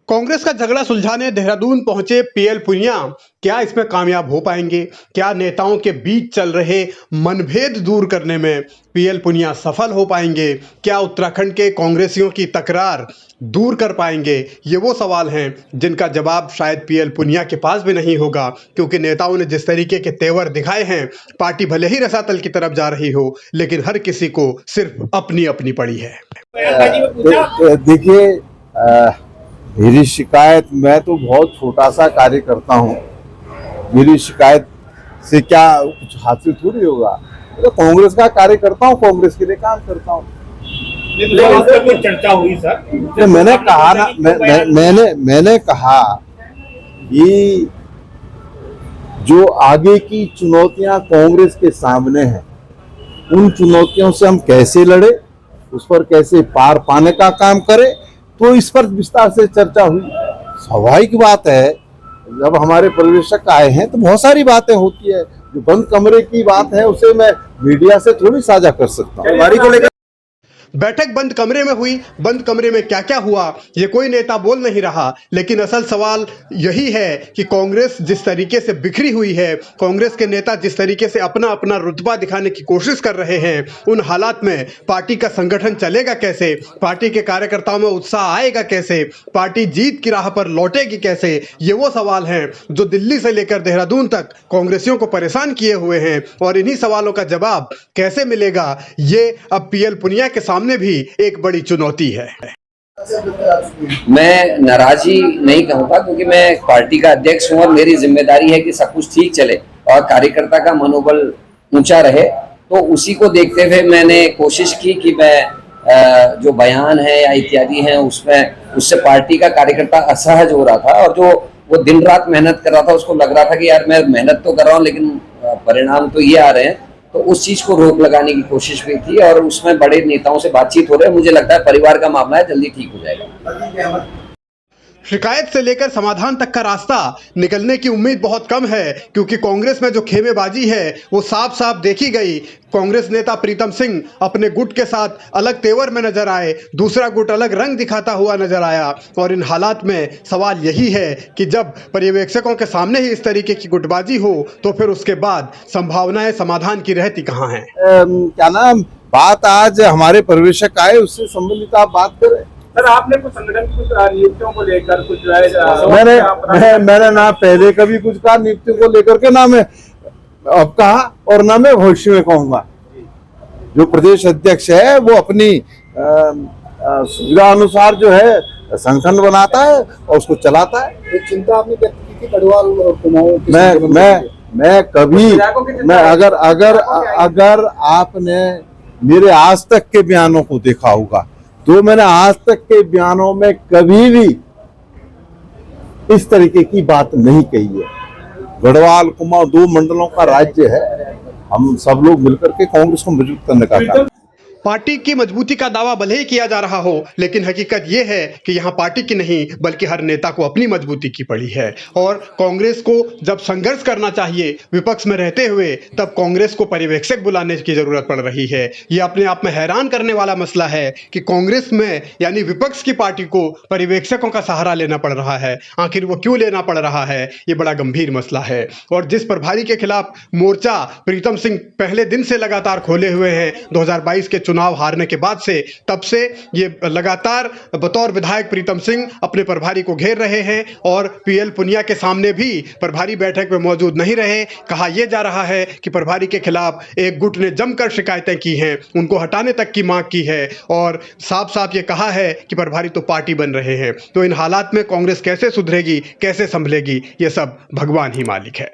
कांग्रेस का झगड़ा सुलझाने देहरादून पहुंचे पीएल पुनिया क्या इसमें कामयाब हो पाएंगे? क्या नेताओं के बीच चल रहे मनभेद दूर करने में पीएल पुनिया सफल हो पाएंगे? क्या उत्तराखंड के कांग्रेसियों की तकरार दूर कर पाएंगे? ये वो सवाल हैं जिनका जवाब शायद पीएल पुनिया के पास भी नहीं होगा, क्योंकि नेताओं ने जिस तरीके के तेवर दिखाए हैं, पार्टी भले ही रसातल की तरफ जा रही हो, लेकिन हर किसी को सिर्फ अपनी अपनी पड़ी है। देखिए, मेरी शिकायत, मैं तो बहुत छोटा सा कार्य करता हूँ, मेरी शिकायत से क्या कुछ हासिल थोड़ी होगा। तो कांग्रेस का कार्य करता हूँ, कांग्रेस के लिए काम करता हूँ। तो चर्चा हुई सर, तो मैंने कहा ना, मैंने कहा कि जो आगे की चुनौतियां कांग्रेस के सामने हैं, उन चुनौतियों से हम कैसे लड़े, उस पर कैसे पार पाने का काम करें, तो इस पर विस्तार से चर्चा हुई। स्वाभाविक बात है, जब हमारे पर्यवेक्षक आए हैं तो बहुत सारी बातें होती है। जो बंद कमरे की बात है उसे मैं मीडिया से थोड़ी साझा कर सकता हूँ। बैठक बंद कमरे में हुई, बंद कमरे में क्या क्या हुआ ये कोई नेता बोल नहीं रहा, लेकिन असल सवाल यही है कि कांग्रेस जिस तरीके से बिखरी हुई है, कांग्रेस के नेता जिस तरीके से अपना अपना रुतबा दिखाने की कोशिश कर रहे हैं, उन हालात में पार्टी का संगठन चलेगा कैसे? पार्टी के कार्यकर्ताओं में उत्साह आएगा कैसे? पार्टी जीत की राह पर लौटेगी कैसे? ये वो सवाल हैं जो दिल्ली से लेकर देहरादून तक कांग्रेसियों को परेशान किए हुए हैं, और इन्हीं सवालों का जवाब कैसे मिलेगा, ये अब पीएल पुनिया के सामने भी एक बड़ी चुनौती है। मैं नाराजी नहीं कहूंगा, क्योंकि मैं पार्टी का अध्यक्ष हूं और मेरी जिम्मेदारी है कि सब कुछ ठीक चले और कार्यकर्ता का मनोबल ऊंचा रहे। तो उसी को देखते हुए मैंने कोशिश की कि मैं जो बयान है या इत्यादि हैं उससे पार्टी का कार्यकर्ता असहज हो रहा था, और जो वो दिन रात मेहनत कर रहा था उसको लग रहा था कि यार मैं मेहनत तो कर रहा हूँ लेकिन परिणाम तो ये आ रहे हैं। तो उस चीज को रोक लगाने की कोशिश भी थी, और उसमें बड़े नेताओं से बातचीत हो रही है। मुझे लगता है परिवार का मामला है, जल्दी ठीक हो जाएगा। शिकायत से लेकर समाधान तक का रास्ता निकलने की उम्मीद बहुत कम है, क्योंकि कांग्रेस में जो खेमेबाजी है वो साफ साफ देखी गई। कांग्रेस नेता प्रीतम सिंह अपने गुट के साथ अलग तेवर में नजर आए, दूसरा गुट अलग रंग दिखाता हुआ नजर आया, और इन हालात में सवाल यही है कि जब पर्यवेक्षकों के सामने ही इस तरीके की गुटबाजी हो तो फिर उसके बाद संभावनाएं समाधान की रहती कहाँ हैं? क्या नाम बात, आज हमारे पर्यवेक्षक आए, उससे संबंधित आप बात करें। सर, आपने कुछ संगठन कुछ नियुक्तियों को लेकर कुछ मैंने ना पहले कभी कुछ कहा नियुक्तियों को लेकर के, ना मैं अब कहा और ना मैं भविष्य में कहूंगा। जो प्रदेश अध्यक्ष है वो अपनी सुविधा अनुसार जो है संगठन बनाता है और उसको चलाता है। एक चिंता आपने व्यक्त की थी गढ़वाल और कुमाऊं की। मैं कभी मैं अगर आपने मेरे आज तक के बयानों को देखा होगा तो मैंने आज तक के बयानों में कभी भी इस तरीके की बात नहीं कही है। गढ़वाल कुमाऊं 2 मंडलों का राज्य है, हम सब लोग मिलकर के कांग्रेस को मजबूत करने का काम। पार्टी की मजबूती का दावा भले ही किया जा रहा हो, लेकिन हकीकत यह है कि यहाँ पार्टी की नहीं बल्कि हर नेता को अपनी मजबूती की पड़ी है। और कांग्रेस को जब संघर्ष करना चाहिए विपक्ष में रहते हुए, तब कांग्रेस को पर्यवेक्षक बुलाने की जरूरत पड़ रही है। ये अपने आप में हैरान करने वाला मसला है कि कांग्रेस में यानी विपक्ष की पार्टी को पर्यवेक्षकों का सहारा लेना पड़ रहा है। आखिर वो क्यों लेना पड़ रहा है, ये बड़ा गंभीर मसला है। और जिस प्रभारी के खिलाफ मोर्चा प्रीतम सिंह पहले दिन से लगातार खोले हुए हैं 2022 के चुनाव हारने के बाद से, तब से ये लगातार बतौर विधायक प्रीतम सिंह अपने प्रभारी को घेर रहे हैं, और पीएल पुनिया के सामने भी प्रभारी बैठक में मौजूद नहीं रहे। कहा यह जा रहा है कि प्रभारी के खिलाफ एक गुट ने जमकर शिकायतें की हैं, उनको हटाने तक की मांग की है, और साफ साफ ये कहा है कि प्रभारी तो पार्टी बन रहे हैं। तो इन हालात में कांग्रेस कैसे सुधरेगी, कैसे संभलेगी, ये सब भगवान ही मालिक है।